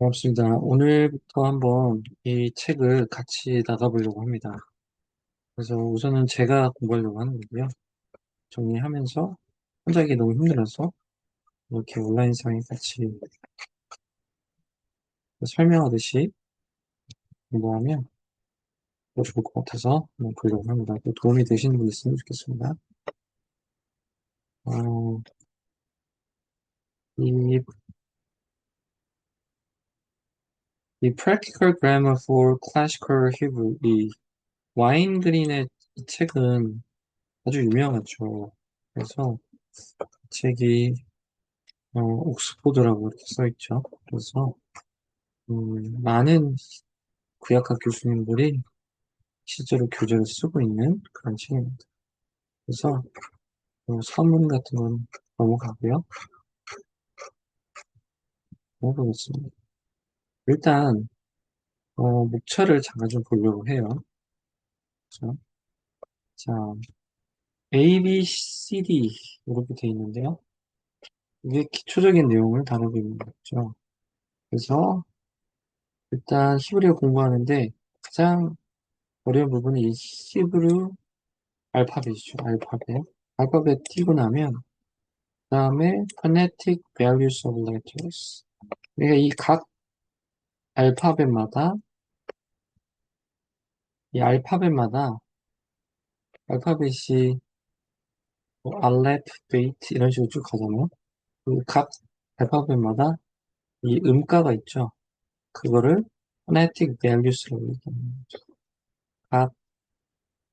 반갑습니다. 오늘부터 한번 이 책을 같이 나가보려고 합니다. 그래서 우선은 제가 공부하려고 하는 거고요. 정리하면서 혼자 하기 너무 힘들어서 이렇게 온라인상에 같이 설명하듯이 공부하면 더 좋을 것 같아서 한번 보려고 합니다. 또 도움이 되시는 분 있으면 좋겠습니다. 어, 이, 이 Practical Grammar for Classical Hebrew, 이 와인 그린의 이 책은 아주 유명하죠. 그래서 이 책이 옥스포드라고 이렇게 써 있죠. 그래서 많은 구약학 교수님들이 실제로 교재를 쓰고 있는 그런 책입니다. 그래서 서문 같은 건 넘어가고요. 넘어보겠습니다. 일단 목차를 잠깐 좀 보려고 해요. 그래서, 자, A, B, C, D 이렇게 돼 있는데요. 이게 기초적인 내용을 다루고 있는 거죠. 그래서 일단 히브리어 공부하는데 가장 어려운 부분은 이 히브리 알파벳이죠. 알파벳. 알파벳 띄고 나면 그다음에 phonetic values of letters. 그러니까 이 각 알파벳마다 이 알파벳마다 알파벳이 뭐 알렙, 베이트 이런 식으로 쭉 가잖아요. 그 각 알파벳마다 이 음가가 있죠. 그거를 phonetic values라고 얘기합니다. 각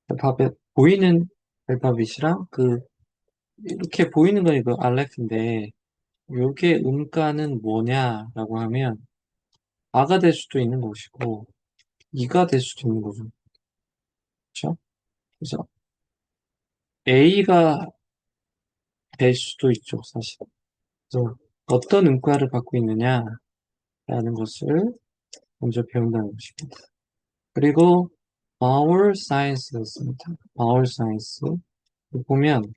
알파벳 보이는 알파벳이랑 그 이렇게 보이는 건 이거 알렙인데 요게 음가는 뭐냐라고 하면 아가 될 수도 있는 것이고 이가 될 수도 있는 거죠. 그렇죠? 그래서 A가 될 수도 있죠, 사실. 그래서 어떤 음가를 갖고 있느냐라는 것을 먼저 배운다는 것입니다. 그리고 vowel science가 있습니다. vowel science. 보면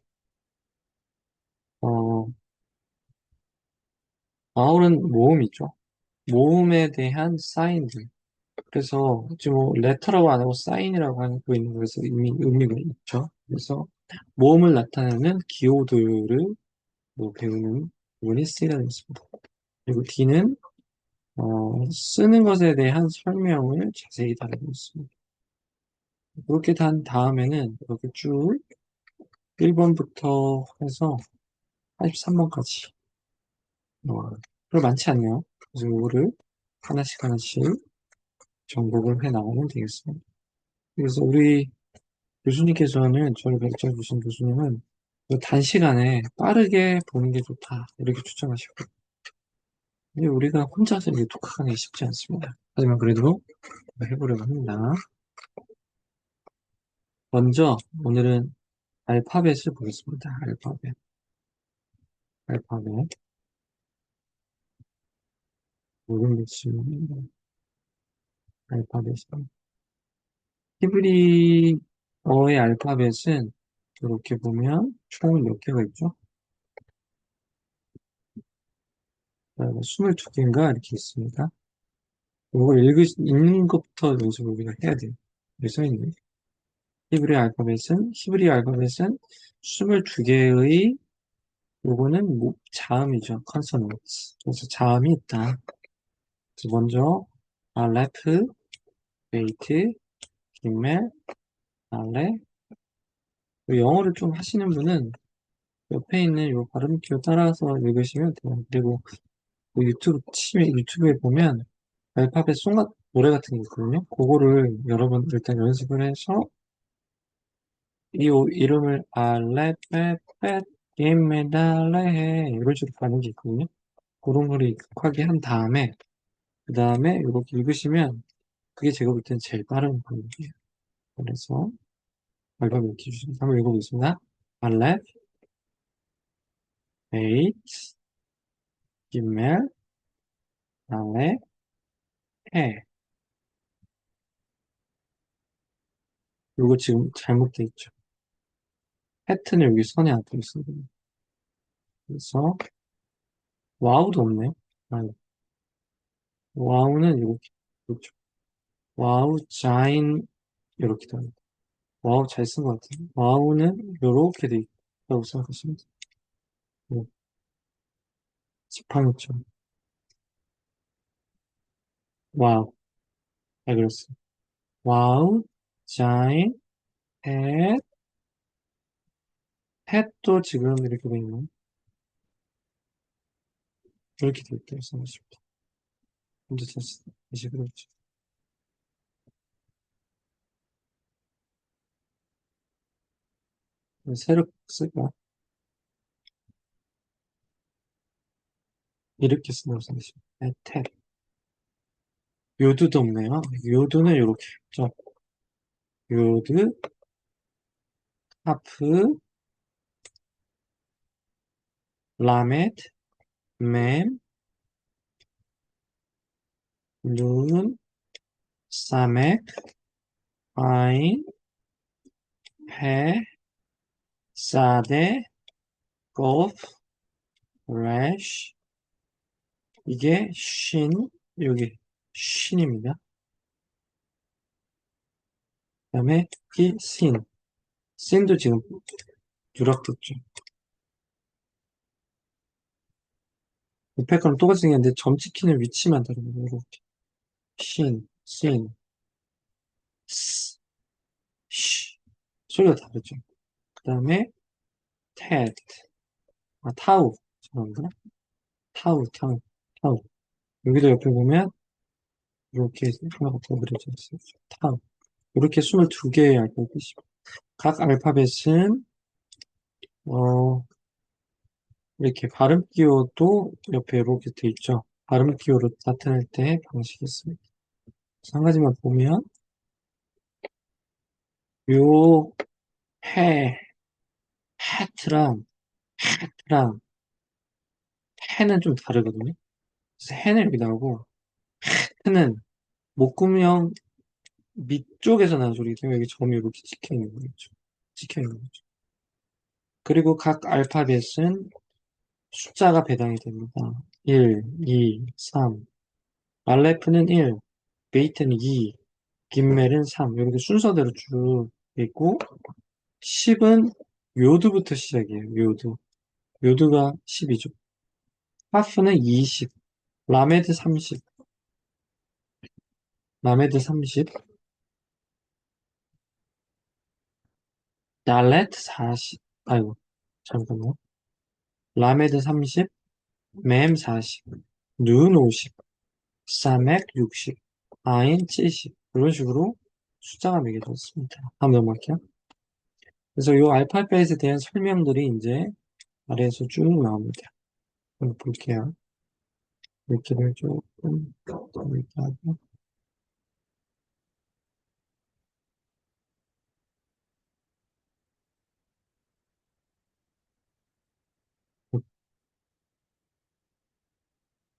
어, vowel은 모음이죠. 모음에 대한 사인들. 그래서 지금 뭐 letter라고 안 하고 사인이라고 하고 있는 것에서 의미가 있죠. 그래서 모음을 나타내는 기호들을 배우는 부분이 C가 되겠습니다. 그리고 D는 쓰는 것에 대한 설명을 자세히 다루고 있습니다. 이렇게 단 다음에는 이렇게 쭉 1번부터 해서 83번까지 별로 많지 않네요. 그래서 이거를 하나씩 하나씩 정복을 해 나가면 되겠습니다. 그래서 우리 교수님께서는 저를 가르쳐 주신 교수님은 단시간에 빠르게 보는 게 좋다 이렇게 추천하시고 근데 우리가 혼자서 이렇게 독학하는 게 쉽지 않습니다. 하지만 그래도 해보려고 합니다. 먼저 오늘은 알파벳을 보겠습니다. 알파벳. 알파벳. 모든 것은 알파벳이. 히브리어의 알파벳은 이렇게 보면 총 몇 개가 있죠? 22개인가 이렇게 있습니다. 이거 읽는 것부터 연습을 우리가 해야 돼요. 여기 써있네. 히브리 알파벳은 22개의 요거는 자음이죠. 컨소넌트. 그래서 자음이 있다. 그래서 먼저 알레프, 베이트, 기멜, 알레. 영어를 좀 하시는 분은 옆에 있는 요 발음키를 따라서 읽으시면 돼요. 그리고 그 유튜브에 보면 알파벳 송 노래 같은 게 있거든요. 그거를 여러분 일단 연습을 해서 이름을 알레페펫 김메달레 이런 식으로 가는 게 있거든요. 그런 거를 익숙하게 한 다음에 그 다음에 이렇게 읽으시면 그게 제가 볼 때는 제일 빠른 방법이에요. 그래서 알파벳 기준 한번 읽어보겠습니다. 알렙, 베이트, 기멜, 알레, 해. 이거 지금 잘못돼 있죠. 해트는 여기 선에 앞에 있어요. 그래서 와우도 없네요. 아, 와우는 이렇게, 그렇죠. 와우, 자인, 이렇게 됩니다. 와우, 잘 쓴 것 같아요. 와우는 이렇게 돼 있다고 생각하시면 돼요. 네, 지팡이죠. 와우, 잘 그렸어요. 와우, 자인, 햇, 햇도 지금 이렇게 돼 있는, 이렇게 돼 있다고 생각하시면 돼요. 먼저 다시 그렸죠. 새로 쓸까? 이렇게 쓴다고 생각하시면 돼요. 햇, 요드도 없네요. 요드는 이렇게 했죠. 요드, 하프, 라멧, 맴, 눈, 사맥, 아인, 해, 사데, 골프, 래쉬, 이게 신, 여기 신입니다. 그 다음에 이 신, 신도 지금 누락됐죠. 이 패턴은 똑같이 생겼는데 점 찍히는 위치만 다릅니다. 이렇게 신, 신, 스, 쉬 소리가 다르죠. 그 다음에 테드, 타우, 죄송합니다. 타우, 타우, 타우. 여기도 옆에 보면 이렇게 하나가 더 그려져 있어요. 타우. 이렇게 22개의 알파벳이 각 알파벳은 이렇게 발음 기호도 옆에 이렇게 돼 있죠. 발음 기호로 나타낼 때 방식이 있습니다. 그래서 한 가지만 보면 요 해, 해트랑 해트랑 해는 좀 다르거든요. 그래서 해는 여기 나오고 해는 목구멍 밑쪽에서 나는 소리기 때문에 여기 점이 이렇게 찍혀 있는 거죠. 찍혀 있는 거죠. 그리고 각 알파벳은 숫자가 배당이 됩니다. 1, 2, 3. 알레프는 1, 베이트는 2, 김멜은 3. 이렇게 순서대로 쭉 있고, 10은 요드부터 시작이에요. 요드. 요드가 10이죠. 하프는 20, 라메드 30, 라메드 30, 달렛 40, 아이고, 잠깐만요. 라메드 30, 맴 40, 눈 50, 사맥 60, 아인 70. 이런 식으로 숫자가 매겨져 있습니다. 한번 넘어갈게요. 그래서 이 알파벳에 대한 설명들이 이제 아래에서 쭉 나옵니다. 한번 볼게요. 읽기를 조금 더 이렇게 하고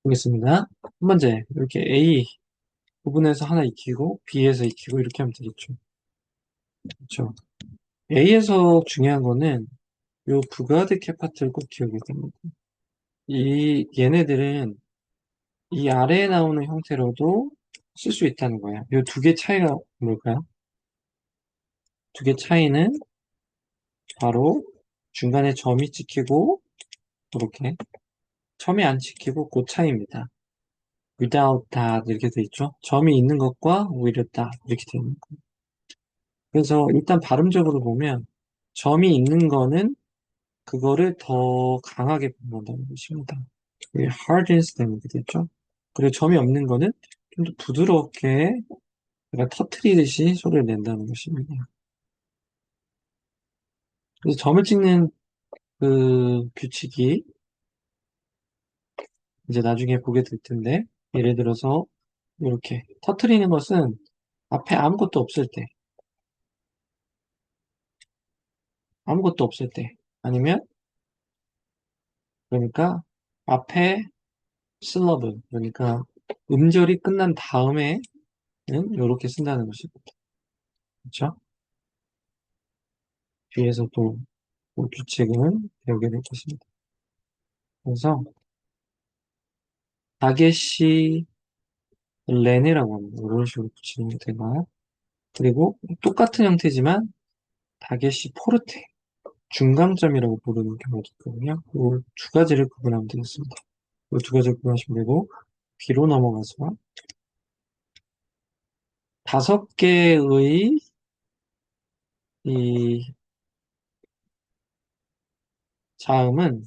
보겠습니다. 첫 번째, 이렇게 A 부분에서 하나 익히고 B에서 익히고 이렇게 하면 되겠죠. 그렇죠. A에서 중요한 거는 요 부가드 캐파트를 꼭 기억해야 됩니다. 얘네들은 이 아래에 나오는 형태로도 쓸 수 있다는 거예요. 요 두 개 차이가 뭘까요? 두 개 차이는 바로 중간에 점이 찍히고 이렇게 점이 안 찍히고 그 차이입니다. without that 이렇게 돼 있죠. 점이 있는 것과 with that 이렇게 돼 있는 거예요. 그래서 일단 발음적으로 보면 점이 있는 거는 그거를 더 강하게 표현한다는 것입니다. 이게 hardness 때문에 이렇게 됐죠. 그리고 점이 없는 거는 좀 더 부드럽게 약간 터트리듯이 소리를 낸다는 것입니다. 그래서 점을 찍는 그 규칙이 이제 나중에 보게 될 텐데 예를 들어서 이렇게 터트리는 것은 앞에 아무것도 없을 때 아무것도 없을 때 아니면 그러니까 앞에 슬러브 그러니까 음절이 끝난 다음에는 이렇게 쓴다는 것입니다. 그렇죠? 뒤에서 또그 규칙은 배우게 될 것입니다. 그래서 다게시 렌이라고 합니다. 이런 식으로 붙이는 게 되나요? 그리고 똑같은 형태지만 다게시 포르테, 중간점이라고 부르는 경우도 있거든요. 이 두 가지를 구분하면 되겠습니다. 이 두 가지를 구분하시면 되고, 뒤로 넘어가서 다섯 개의 이 자음은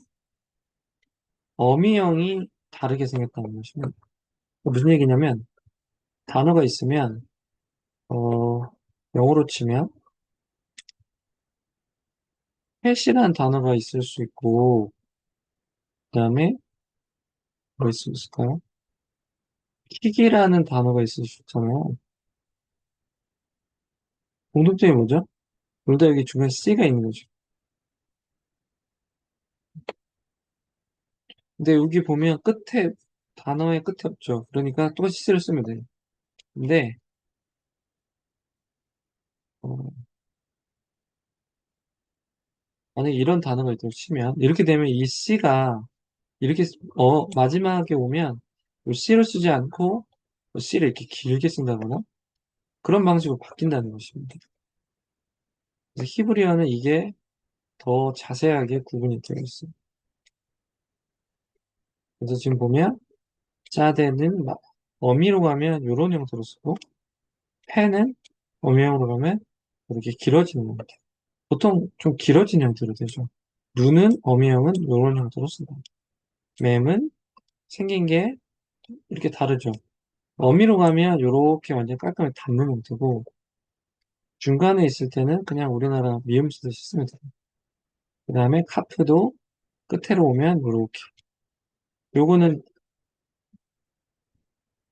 어미형이 다르게 생겼다는 것입니다. 무슨 얘기냐면, 단어가 있으면, 어, 영어로 치면, 펫이라는 단어가 있을 수 있고, 그 다음에, 뭐 있을 수 있을까요? 킥이라는 단어가 있을 수 있잖아요. 공통점이 뭐죠? 둘 다 여기 중간에 C가 있는 거죠. 근데 여기 보면 끝에, 단어의 끝에 없죠. 그러니까 똑같이 C를 쓰면 돼요. 근데, 어, 만약에 이런 단어가 있다고 치면, 이렇게 되면 이 C가, 이렇게, 마지막에 오면, 이 C를 쓰지 않고, C를 이렇게 길게 쓴다거나, 그런 방식으로 바뀐다는 것입니다. 그래서 히브리어는 이게 더 자세하게 구분이 되어 있어요. 그래서 지금 보면, 짜대는 어미로 가면 이런 형태로 쓰고, 펜은 어미형으로 가면 이렇게 길어지는 형태. 보통 좀 길어진 형태로 되죠. 눈은 어미형은 이런 형태로 쓴다. 맴은 생긴 게 이렇게 다르죠. 어미로 가면 이렇게 완전 깔끔하게 닿는 형태고, 중간에 있을 때는 그냥 우리나라 미음 쓰듯이 쓰면 돼요. 그 다음에 카프도 끝으로 오면 이렇게. 요거는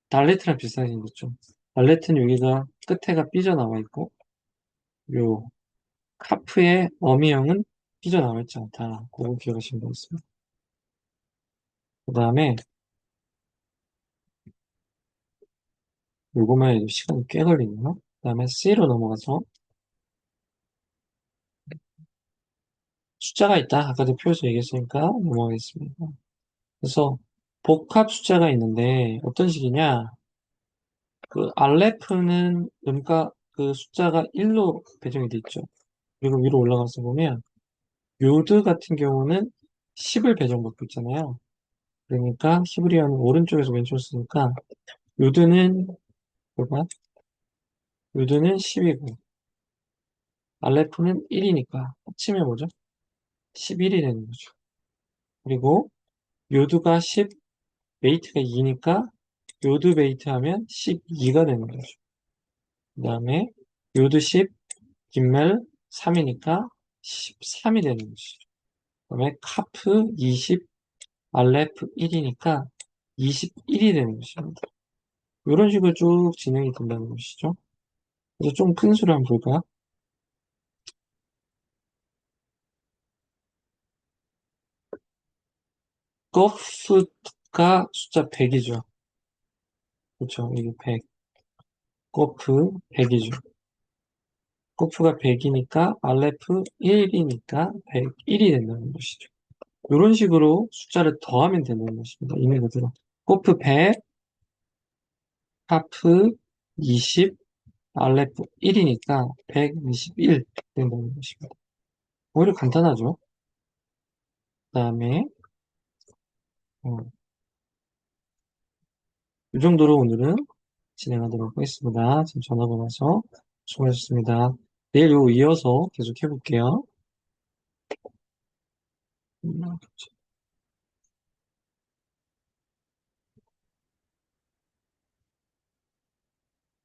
달레트랑 비슷하게 생겼죠. 달레트는 여기가 끝에가 삐져나와 있고, 요 카프의 어미형은 삐져나와 있지 않다. 그거 기억하시면 되겠습니다. 그 다음에 요거만 해도 시간이 꽤 걸리네요. 그 다음에 C로 넘어가서 숫자가 있다. 아까도 표에서 얘기했으니까 넘어가겠습니다. 그래서 복합 숫자가 있는데 어떤 식이냐? 그 알레프는 그 숫자가 1로 배정이 돼 있죠. 그리고 위로 올라가서 보면 요드 같은 경우는 10을 배정받고 있잖아요. 그러니까 히브리어는 오른쪽에서 왼쪽으로 쓰니까 요드는 뭐가? 요드는 10이고 알레프는 1이니까 합치면 뭐죠? 11이 되는 거죠. 그리고 요드가 10, 베이트가 2니까 요드 베이트 하면 12가 되는 거죠. 그 다음에 요드 10, 김멜 3이니까 13이 되는 거죠. 그 다음에 카프 20, 알레프 1이니까 21이 되는 것입니다. 이런 식으로 쭉 진행이 된다는 것이죠. 그래서 좀 큰 수를 한번 볼까요? 거프가 숫자 100이죠. 그렇죠. 이게 100. 거프 100이죠. 거프가 100이니까 알레프 1이니까 101이 된다는 것이죠. 이런 식으로 숫자를 더하면 되는 것입니다. 있는 그대로. 거프 100, 하프 20, 알레프 1이니까 121 된다는 것입니다. 오히려 간단하죠. 그 다음에 이 정도로 오늘은 진행하도록 하겠습니다. 지금 전화 받아서 수고하셨습니다. 내일 요 이어서 계속 해볼게요.